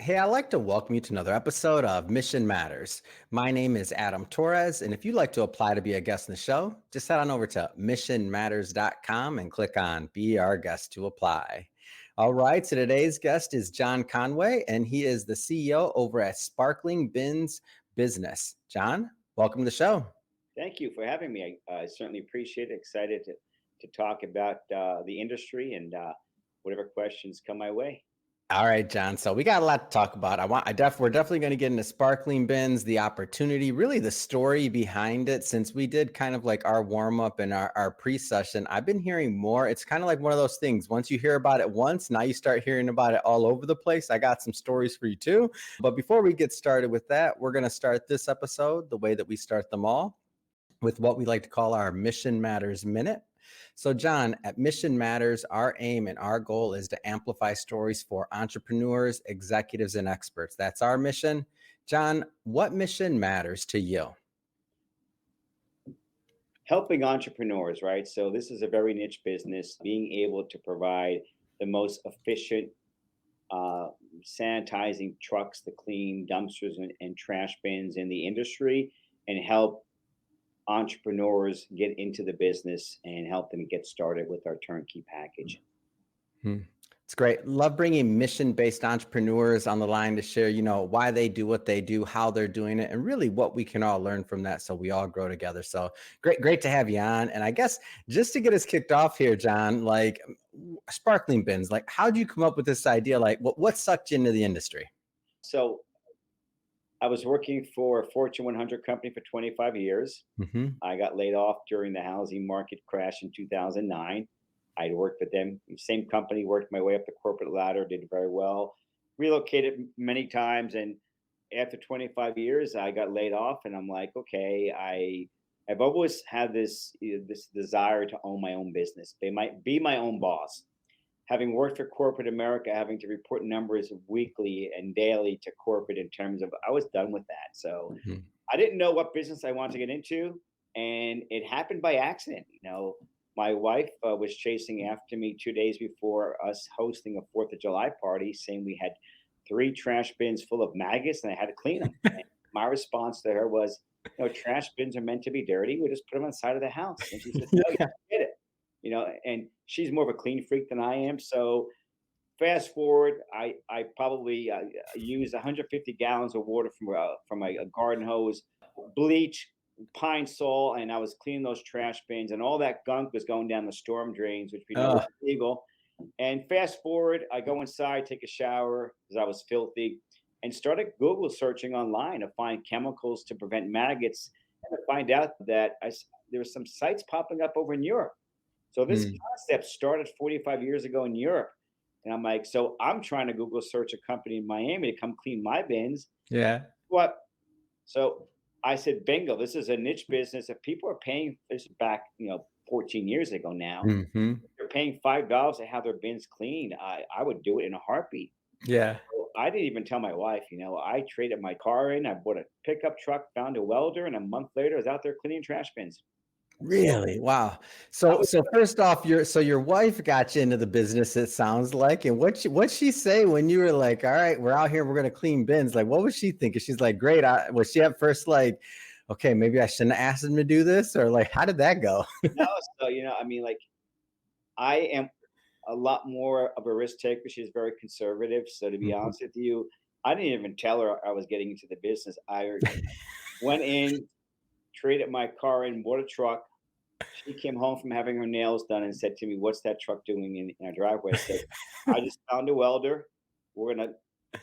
Hey, I'd like to welcome you to another episode of Mission Matters. My name is Adam Torres, and if you'd like to apply to be a guest in the show, just head on over to missionmatters.com and click on Be Our Guest to apply. All right, so today's guest is John Conway, and he is the CEO over at Sparkling Bins Business. John, welcome to the show. Thank you for having me. I certainly appreciate it. Excited to talk about the industry and whatever questions come my way. All right, John. So we got a lot to talk about. We're definitely going to get into sparkling bins, the opportunity, really the story behind it. Since we did kind of like our warm up and our pre-session, I've been hearing more. It's kind of like one of those things. Once you hear about it once, now you start hearing about it all over the place. I got some stories for you too. But before we get started with that, we're going to start this episode the way that we start them all, with what we like to call our Mission Matters Minute. So, John, at Mission Matters, our aim and our goal is to amplify stories for entrepreneurs, executives, and experts. That's our mission. John, what mission matters to you? Helping entrepreneurs, right? So this is a very niche business. Being able to provide the most efficient uh, sanitizing trucks to clean dumpsters and trash bins in the industry and help entrepreneurs get into the business and help them get started with our turnkey package. Hmm. It's great. Love bringing mission-based entrepreneurs on the line to share, why they do what they do, how they're doing it, and really what we can all learn from that so we all grow together. So great to have you on. And I guess just to get us kicked off here, John, like sparkling bins, like how'd you come up with this idea? Like what sucked you into the industry? So I was working for a Fortune 100 company for 25 years. Mm-hmm. I got laid off during the housing market crash in 2009. I'd worked with them, same company, worked my way up the corporate ladder, did very well, relocated many times. And after 25 years, I got laid off, and I'm like, okay, I've always had this desire to own my own business. They might be my own boss. Having worked for corporate America, having to report numbers weekly and daily to corporate in terms of, I was done with that. So Mm-hmm. I didn't know what business I wanted to get into, and it happened by accident. My wife was chasing after me 2 days before us hosting a Fourth of July party, saying we had three trash bins full of maggots and I had to clean them. And my response to her was, trash bins are meant to be dirty. We just put them on the side of the house. And she said, no, you Yeah. get it. And she's more of a clean freak than I am. So fast forward, I probably used 150 gallons of water from a garden hose, bleach, pine sol, and I was cleaning those trash bins, and all that gunk was going down the storm drains, which we know is Oh, illegal. And fast forward, I go inside, take a shower because I was filthy, and started Google searching online to find chemicals to prevent maggots, and to find out that there were some sites popping up over in Europe. So this mm, concept started 45 years ago in Europe. And I'm like, so I'm trying to Google search a company in Miami to come clean my bins. yeah. What? So I said, bingo, this is a niche business. If people are paying this back, 14 years ago now, Mm-hmm. they're paying $5 to have their bins cleaned. I would do it in a heartbeat. Yeah. So I didn't even tell my wife, I traded my car in, I bought a pickup truck, found a welder, and a month later I was out there cleaning trash bins. So Really? Wow. I So was so first off, your wife got you into the business, it sounds like. And what'd she say when you were like, all right, we're out here, we're gonna clean bins? Like, what was she thinking? She's like, great. Was she at first like, okay, maybe I shouldn't have asked him to do this? Or like, how did that go? no, so I mean, like I am a lot more of a risk taker. She's very conservative. So to be Mhm. honest with you, I didn't even tell her I was getting into the business. I went in, traded my car in, bought a truck. She came home from having her nails done and said to me, "What's that truck doing in our driveway?" I said, "I just found a welder. We're gonna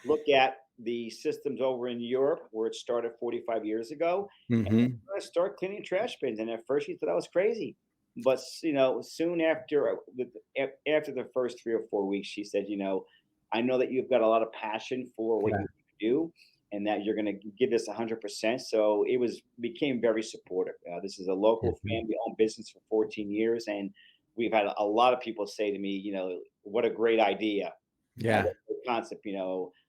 look at the systems over in Europe where it started 45 years ago, and Mhm. we're gonna start cleaning trash bins." And at first, she thought I was crazy, but soon after, after the first 3 or 4 weeks, she said, "I know that you've got a lot of passion for what Yeah. you do, and that you're going to give this 100%." So it became very supportive. This is a local Mhm. family-owned business for 14 years, and we've had a lot of people say to me, "What a great idea! Yeah. What a great concept!"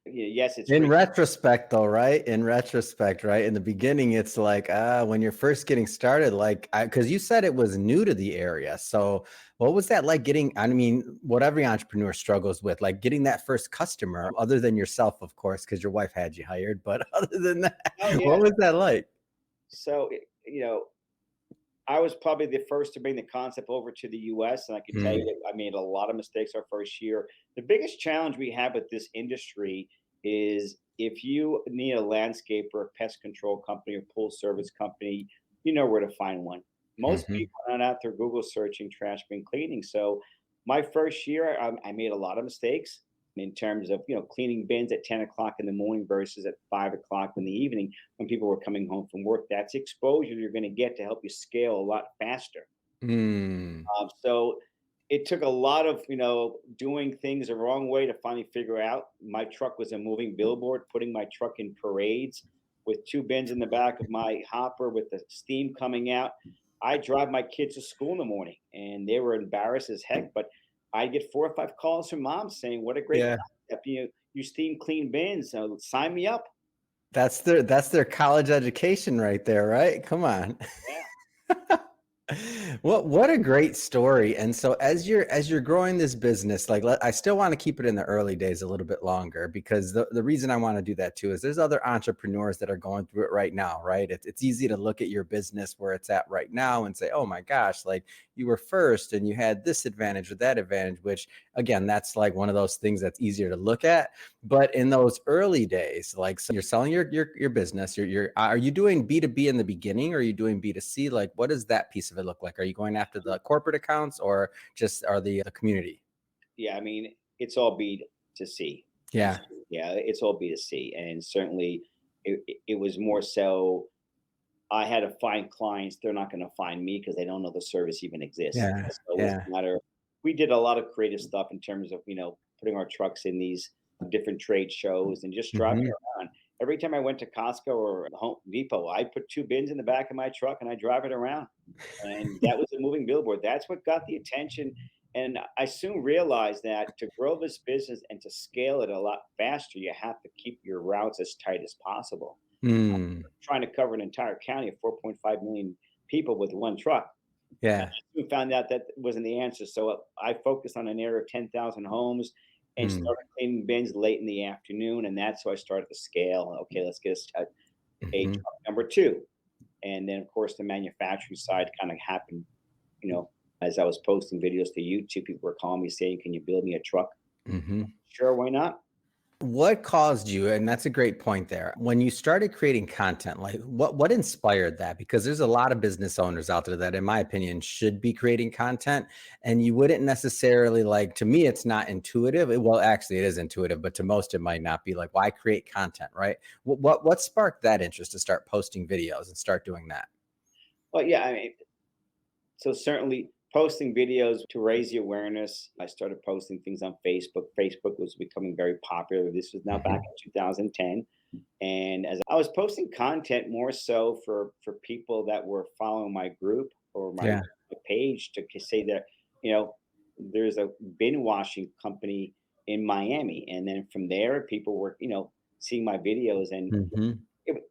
Yes, it's In free. retrospect, though, right? In retrospect, right? In the beginning, it's like, when you're first getting started, like, because you said it was new to the area. So, what was that like getting? I mean, what every entrepreneur struggles with, like getting that first customer, other than yourself, of course, because your wife had you hired. But other than that, Oh yeah. what was that like? So I was probably the first to bring the concept over to the US, and I can tell you Mm, that I made a lot of mistakes our first year. The biggest challenge we have with this industry is if you need a landscaper, a pest control company, or pool service company, you know where to find one. Most mhm, people are not out there Google searching trash bin cleaning. So my first year, I made a lot of mistakes in terms of cleaning bins at 10 o'clock in the morning versus at 5 o'clock in the evening when people were coming home from work. That's exposure you're going to get to help you scale a lot faster. mm, So it took a lot of doing things the wrong way to finally figure out. My truck was a moving billboard, putting my truck in parades with two bins in the back of my hopper with the steam coming out. I drive my kids to school in the morning, and they were embarrassed as heck. But I get 4 or 5 calls from moms saying, "What a great yeah. concept! You steam clean bins. So sign me up." That's their college education right there, right? Come on. Yeah. What a great story. And so as you're growing this business, like I still want to keep it in the early days a little bit longer, because the reason I want to do that too is there's other entrepreneurs that are going through it right now, right? It's easy to look at your business where it's at right now and say, oh my gosh, like you were first and you had this advantage or that advantage, which again, that's like one of those things that's easier to look at. But in those early days, like, so you're selling your business, are you doing B2B in the beginning, or are you doing B2C? Like, what does that piece of it look like? Are you going after the corporate accounts, or just are the community? Yeah, I mean, it's all B to C. Yeah. Yeah, it's all B to C, and certainly it was more so I had to find clients. They're not going to find me because they don't know the service even exists. Yeah. So it was Yeah. a matter. We did a lot of creative stuff in terms of putting our trucks in these different trade shows and just driving Hmm. around. Every time I went to Costco or Home Depot, I put two bins in the back of my truck and I drive it around, and that was a moving billboard. That's what got the attention. And I soon realized that to grow this business and to scale it a lot faster, you have to keep your routes as tight as possible. Mm. Trying to cover an entire county of 4.5 million people with one truck. And Yeah. I soon found out that wasn't the answer. So I focused on an area of 10,000 homes and Mm. started cleaning bins late in the afternoon. And that's how I started to scale. Okay, let's get a Hmm. truck number two. And then, of course, the manufacturing side kind of happened, you know, as I was posting videos to YouTube, people were calling me saying, "Can you build me a truck?" Hmm. Sure, why not? What caused you, and that's a great point there, when you started creating content, like what inspired that? Because there's a lot of business owners out there that, in my opinion, should be creating content, and you wouldn't necessarily, like, to me it's not intuitive. Well, actually it is intuitive, but to most it might not be. Like, why create content, right? What sparked that interest to start posting videos and start doing that? Well, yeah, I mean, so certainly posting videos to raise the awareness. I started posting things on Facebook. Facebook was becoming very popular. This was now back Hmm. in 2010. And as I was posting content more so for people that were following my group or my Yeah. page to say that, you know, there's a bin washing company in Miami. And then from there, people were, seeing my videos and Hmm. it,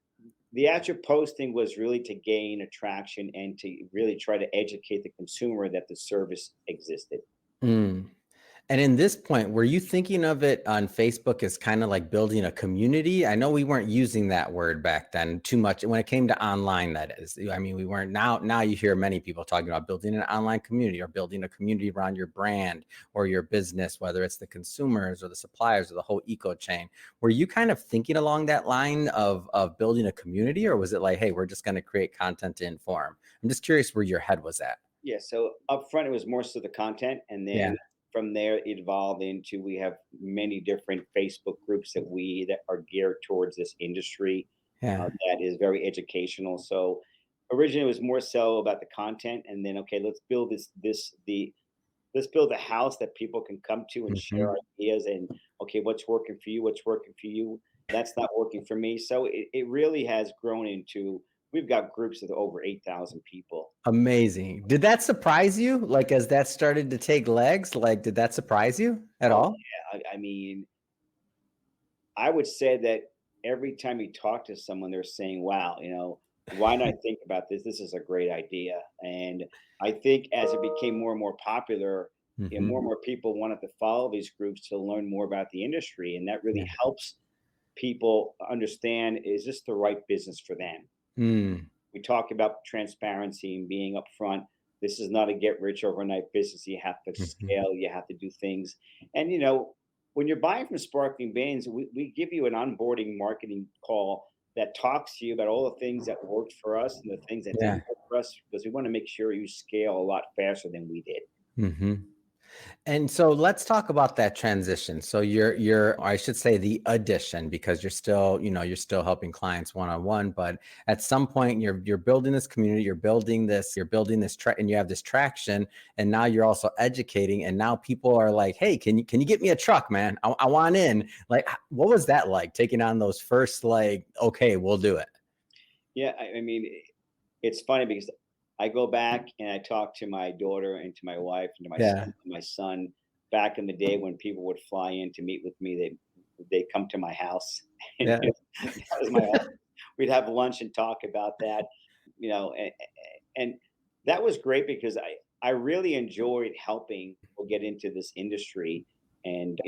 the actual posting was really to gain attraction and to really try to educate the consumer that the service existed. Mm. And in this point, were you thinking of it on Facebook as kind of like building a community? I know we weren't using that word back then too much when it came to online, that is. I mean, we weren't. Now you hear many people talking about building an online community or building a community around your brand or your business, whether it's the consumers or the suppliers or the whole eco chain. Were you kind of thinking along that line of building a community, or was it like, hey, we're just going to create content to inform? I'm just curious where your head was at. Yeah, so up front, it was more so the content, and Yeah. then from there, it evolved into we have many different Facebook groups that are geared towards this industry. Yeah. That is very educational. So originally, it was more so about the content, and then okay, let's build a house that people can come to and share Hmm. ideas and okay, what's working for you, what's working for you, that's not working for me. So it really has grown into we've got groups of over 8,000 people. Amazing. Did that surprise you? Like, as that started to take legs, like, did that surprise you at Oh all? yeah, I mean, I would say that every time you talk to someone, they're saying, "Wow, why not think about this? This is a great idea." And I think as it became more and more popular, more Hmm. and more people wanted to follow these groups to learn more about the industry, and that really Yeah. helps people understand, is this the right business for them? Mm. We talk about transparency and being upfront. This is not a get rich overnight business. You have to Hmm. scale, you have to do things. And when you're buying from Sparkling Beans, we give you an onboarding marketing call that talks to you about all the things that worked for us and the things that Yeah. didn't work for us, because we want to make sure you scale a lot faster than we did. Hmm. And so let's talk about that transition. So you're I should say the addition, because you're still, you're still helping clients one on one, but at some point you're building this community, you're building this and you have this traction, and now you're also educating, and now people are like, "Hey, can you get me a truck, man? I want in." Like, what was that like, taking on those first, like, "Okay, we'll do it." Yeah, I mean, it's funny because I go back and I talk to my daughter and to my wife and to Yeah. my son back in the day when people would fly in to meet with me. They come to my house, and Yeah. that was my home. We'd have lunch and talk about that, and that was great because I really enjoyed helping people get into this industry, and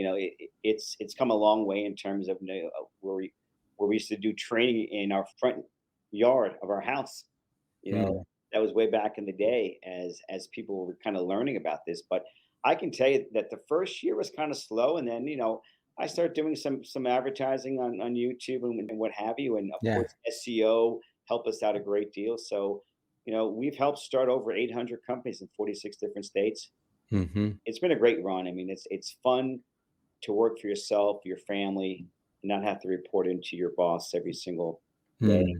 it's come a long way in terms of where we used to do training in our front yard of our house. you know Mm. that was way back in the day, as people were kind of learning about this. But I can tell you that the first year was kind of slow, and then I started doing some advertising on YouTube and what have you, and of Yeah. course SEO helped us out a great deal. So we've helped start over 800 companies in 46 different states. Hmm. It's been a great run. I mean, it's fun to work for yourself, your family, and not have to report into your boss every single day.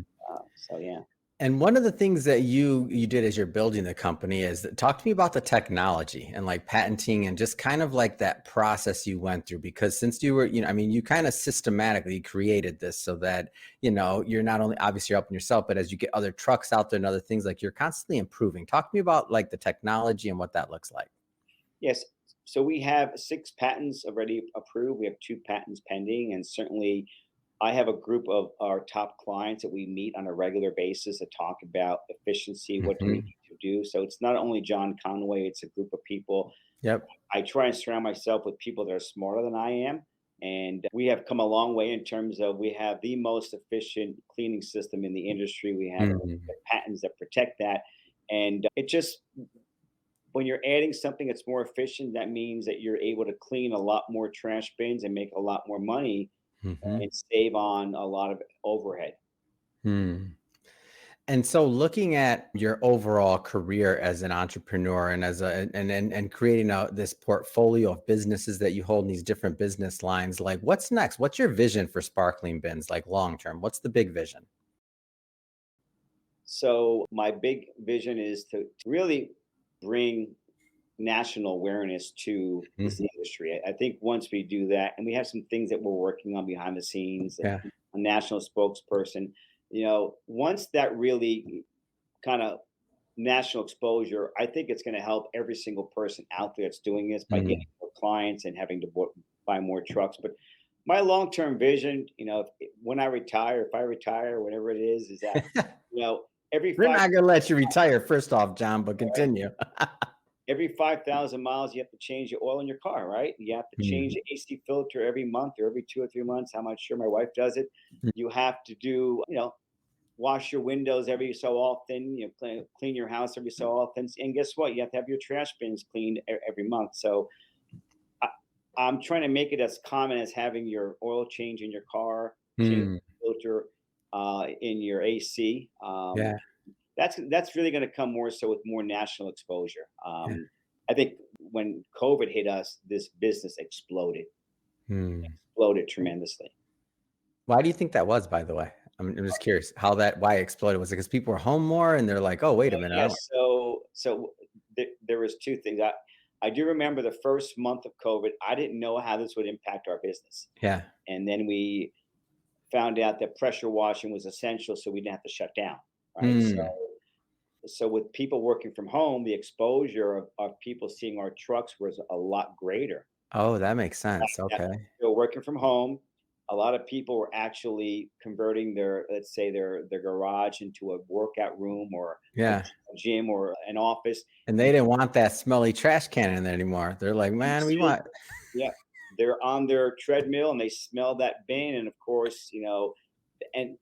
So yeah. And one of the things that you did as you're building the company is talk to me about the technology and like patenting and just kind of like that process you went through, because since you were, I mean, you kind of systematically created this so that, you're not only obviously you're helping yourself, but as you get other trucks out there and other things, like, you're constantly improving. Talk to me about like the technology and what that looks like. Yes. So we have 6 patents already approved. We have 2 patents pending, and certainly I have a group of our top clients that we meet on a regular basis to talk about efficiency. What do we Hmm. need to do? So it's not only John Conway; it's a group of people. Yep. I try and surround myself with people that are smarter than I am, and we have come a long way in terms of we have the most efficient cleaning system in the industry. We have Mhm. patents that protect that, and it just when you're adding something that's more efficient, that means that you're able to clean a lot more trash bins and make a lot more money Mhm. and save on a lot of overhead. Hmm. And so looking at your overall career as an entrepreneur and as a and creating this portfolio of businesses that you hold in these different business lines, like, what's next? What's your vision for Sparkling Bins, like, long term? What's the big vision? So my big vision is to really bring national awareness to this Mhm. industry. I think once we do that, and we have some things that we're working on behind the scenes, Yeah. a national spokesperson, once that really kind of national exposure, I think it's going to help every single person out there that's doing this by getting Mm. more clients and having to buy more trucks. But my long-term vision, when I retire, if I retire, whatever it is that you know every We're five not gonna let you retire, first off, John, but continue. every 5,000 miles, you have to change the oil in your car, right? You have to change Mm. the AC filter every month or every 2 or 3 months. I'm not sure my wife does it. You have to do, wash your windows every so often, clean your house every so often. And guess what? You have to have your trash bins cleaned every month. So I, I'm trying to make it as common as having your oil change in your car, change Mm. the filter in your AC. Yeah. That's really going to come more so with more national exposure. Yeah. I think when COVID hit us, this business Mm. exploded tremendously. Why do you think that was, by the way? I'm just curious how why it exploded. Was it because people were home more and they're like, "Oh, wait a minute, I don't." Yes. So there was 2 things. I do remember the first month of COVID. I didn't know how this would impact our business, Yeah. and then we found out that pressure washing was essential, so we didn't have to shut down. Right. So Mm. so with people working from home, the exposure of people seeing our trucks was a lot greater. Oh, that makes sense. That Okay. They're working from home. A lot of people were actually converting their, let's say, their garage into a workout room or a Yeah. gym or an office. And they didn't want that smelly trash can in there anymore. They're like, man, we want. Yeah, they're on their treadmill and they smell that bin, and of course, and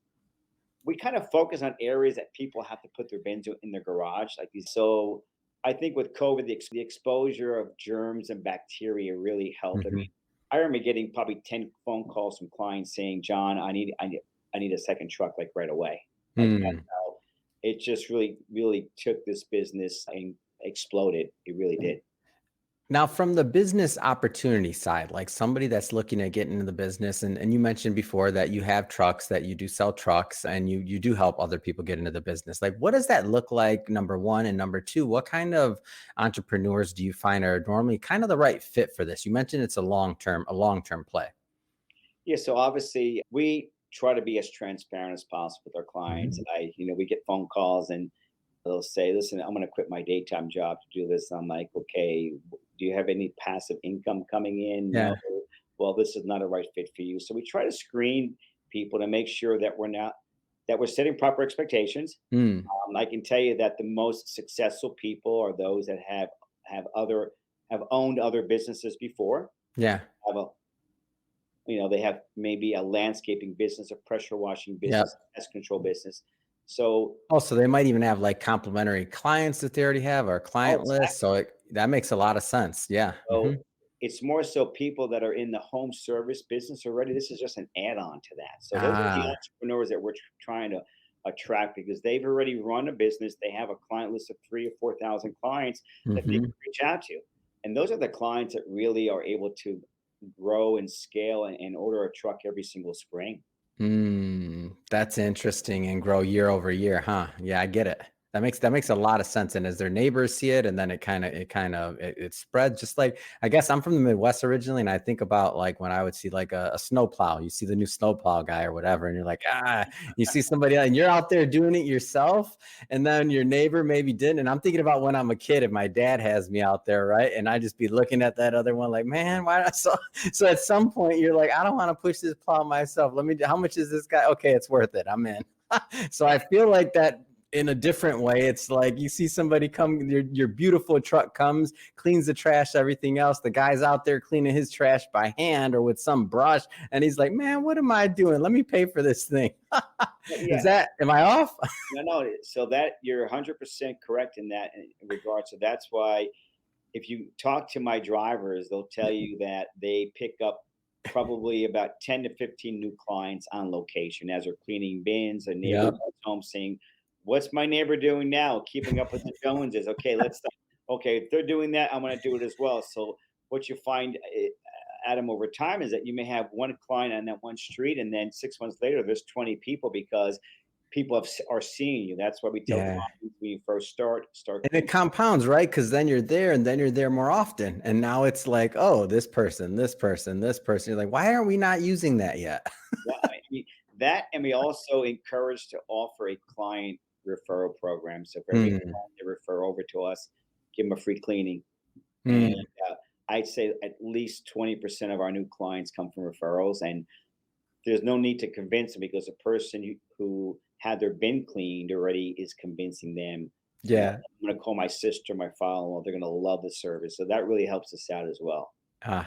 we kind of focus on areas that people have to put their bins in their garage, like these. So I think with COVID, the exposure of germs and bacteria really helped. I mean, Mhm. I remember getting probably 10 phone calls from clients saying, "John, I need a second truck like right away." Like that's Mm. how it just really took this business and exploded. It really did. Now, from the business opportunity side, like somebody that's looking at getting into the business, and you mentioned before that you have trucks, that you do sell trucks, and you do help other people get into the business. Like, what does that look like? Number one, and number two, what kind of entrepreneurs do you find are normally kind of the right fit for this? You mentioned it's a long term play. Yeah, so obviously we try to be as transparent as possible with our clients. Mhm. We get phone calls and they'll say, "Listen, I'm going to quit my daytime job to do this." I'm like, "Okay, do you have any passive income coming in?" Yeah. No. Well, this is not a right fit for you. So we try to screen people to make sure that we're setting proper expectations. Mm. I can tell you that the most successful people are those that have other have owned other businesses before. Yeah. Have a they have maybe a landscaping business, a pressure washing business, Yep. pest control business. So, Also, they might even have like complementary clients that they already have or oh, client list. exactly. So that makes a lot of sense. Yeah. So Hmm. it's more so people that are in the home service business already. This is just an add-on to that. So those are the Ah. entrepreneurs that we're trying to attract because they've already run a business. They have a client list of 3 or 4 thousand clients that they Hmm. can reach out to, and those are the clients that really are able to grow and scale and order a truck every single spring. That's interesting and grow year over year, huh? Yeah, I get it. That makes a lot of sense. And as their neighbors see it, and then it spreads. Just like I guess I'm from the Midwest originally, and I think about like when I would see like a snowplow. You see the new snowplow guy or whatever, and you're like, you see somebody else, and you're out there doing it yourself, and then your neighbor maybe didn't. And I'm thinking about when I'm a kid, and my dad has me out there, right? And I just be looking at that other one like, man, why not? So at some point you're like, I don't want to push this plow myself. How much is this guy? Okay, it's worth it. I'm in. So I feel like that in a different way. It's like you see somebody come, your beautiful truck comes, cleans the trash, everything else. The guy's out there cleaning his trash by hand or with some brush. And he's like, man, what am I doing? Let me pay for this thing. Yeah. Am I off? No. So that you're 100% correct in that in regard. So that's why if you talk to my drivers, they'll tell you that they pick up probably about 10 to 15 new clients on location as they're cleaning bins. A neighbor Yep. comes home saying, "What's my neighbor doing now? Keeping up with the Joneses." Okay, let's stop. Okay, if they're doing that, I'm going to do it as well. So what you find, Adam, over time is that you may have one client on that one street, and then 6 months later, there's 20 people because people are seeing you. That's why we tell Yeah. clients when you first start. And it compounds, right? Because then you're there and then you're there more often. And now it's like, oh, this person, this person, this person. You're like, why are we not using that yet? Yeah, I mean, that, and we also encourage to offer a client referral program. So for every Hmm. client they refer over to us, give them a free cleaning. And Hmm. uh, I'd say at least 20% of our new clients come from referrals. And there's no need to convince them because the person who had their bin cleaned already is convincing them, Yeah. I'm going to call my sister, my father-in-law. They're going to love the service. So that really helps us out as well. Uh,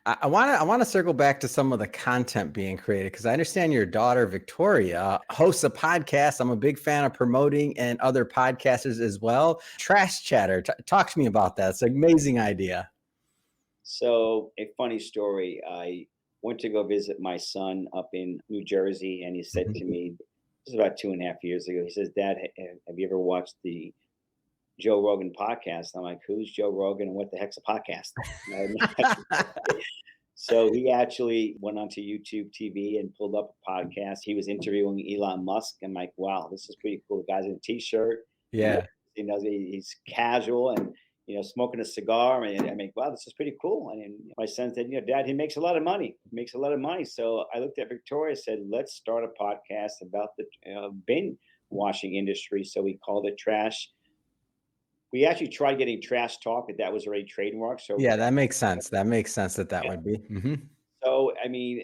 I want to circle back to some of the content being created because I understand your daughter Victoria hosts a podcast. I'm a big fan of promoting and other podcasters as well. Trash Chatter, talk to me about that. It's an amazing idea. So, a funny story. I went to go visit my son up in New Jersey, and he said to Mhm. me, this is about 2.5 years ago. He says, "Dad, have you ever watched the Joe Rogan podcast?" I'm like, "Who's Joe Rogan and what the heck's a podcast?" So he actually went onto YouTube TV and pulled up a podcast. He was interviewing Elon Musk. I'm like, wow, this is pretty cool. The guy's in a t-shirt. He Yeah. he's casual and smoking a cigar. And I mean, wow, this is pretty cool. And my son said, Dad, he makes a lot of money. He makes a lot of money. So I looked at Victoria, said, let's start a podcast about the bin washing industry. So we called it Trash. We actually tried getting Trash Talk, but that was already trademarked. So Yeah, that makes sense. That makes sense that yeah. would be. Mhm. So I mean,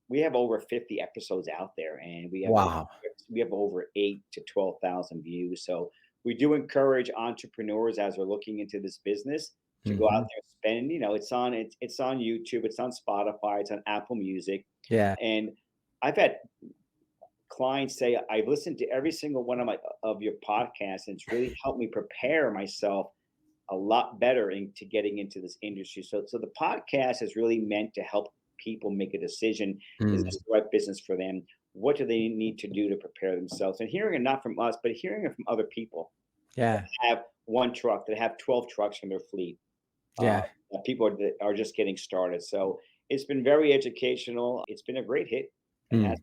we have over 50 episodes out there, and Wow. we have over 8 to 12,000 views. So we do encourage entrepreneurs as they're looking into this business to go out Hmm. there and spend. It's on YouTube, it's on Spotify, it's on Apple Music, Yeah. and I've had clients say, I've listened to every single one of your podcasts, and it's really helped me prepare myself a lot better into getting into this industry. So the podcast is really meant to help people make a decision. Is Mm. this the right business for them? What do they need to do to prepare themselves? And hearing it not from us, but hearing it from other people that Yeah. have one truck, that have 12 trucks in their fleet, uh, Yeah. people that are just getting started. So it's been very educational. It's been a great hit. It has. Mm.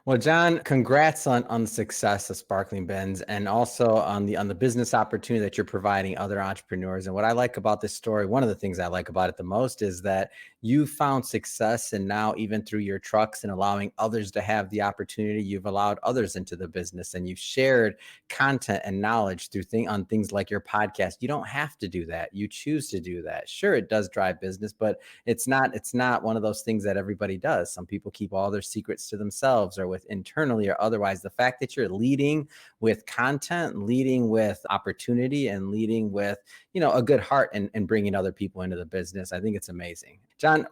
Well, John, congrats on the success of Sparkling Bends and also on the business opportunity that you're providing other entrepreneurs. And what I like about this story, one of the things I like about it the most is that you found success, and now even through your trucks and allowing others to have the opportunity, you've allowed others into the business, and you've shared content and knowledge through on things like your podcast. You don't have to do that. You choose to do that. Sure, it does drive business, but it's not one of those things that everybody does. Some people keep all their secrets to themselves or with internally or otherwise. The fact that you're leading with content, leading with opportunity, and leading with a good heart, and bringing other people into the business, I think it's amazing. John,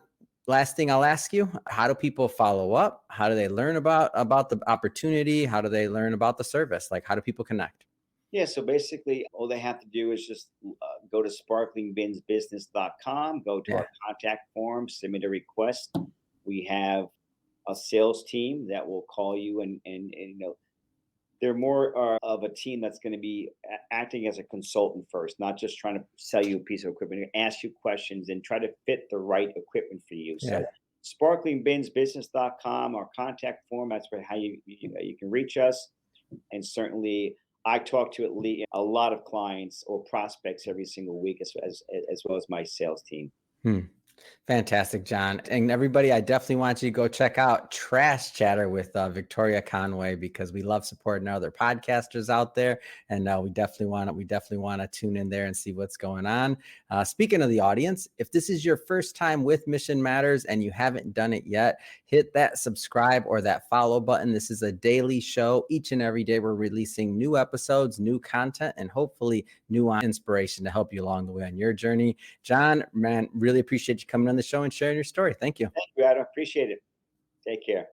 last thing I'll ask you, how do people follow up? How do they learn about the opportunity? How do they learn about the service? Like, how do people connect? Yeah, so basically, all they have to do is just go to sparklingbinsbusiness.com, go to Yeah. our contact form, submit a request. We have a sales team that will call you, and they're more of a team that's going to be acting as a consultant first, not just trying to sell you a piece of equipment, ask you questions and try to fit the right equipment for you. Yeah. So sparklingbinsbusiness.com, our contact form, that's where how you can reach us. And certainly, I talk to a lot of clients or prospects every single week, as well as my sales team. Hmm. Fantastic, John. And everybody, I definitely want you to go check out Trash Chatter with Victoria Conway, because we love supporting other podcasters out there, and we definitely want to tune in there and see what's going on. Speaking of the audience, if this is your first time with Mission Matters and you haven't done it yet, hit that subscribe or that follow button. This is a daily show. Each and every day, we're releasing new episodes, new content, and hopefully new inspiration to help you along the way on your journey. John, man, really appreciate you coming on the show and sharing your story. Thank you. Thank you, Adam. Appreciate it. Take care.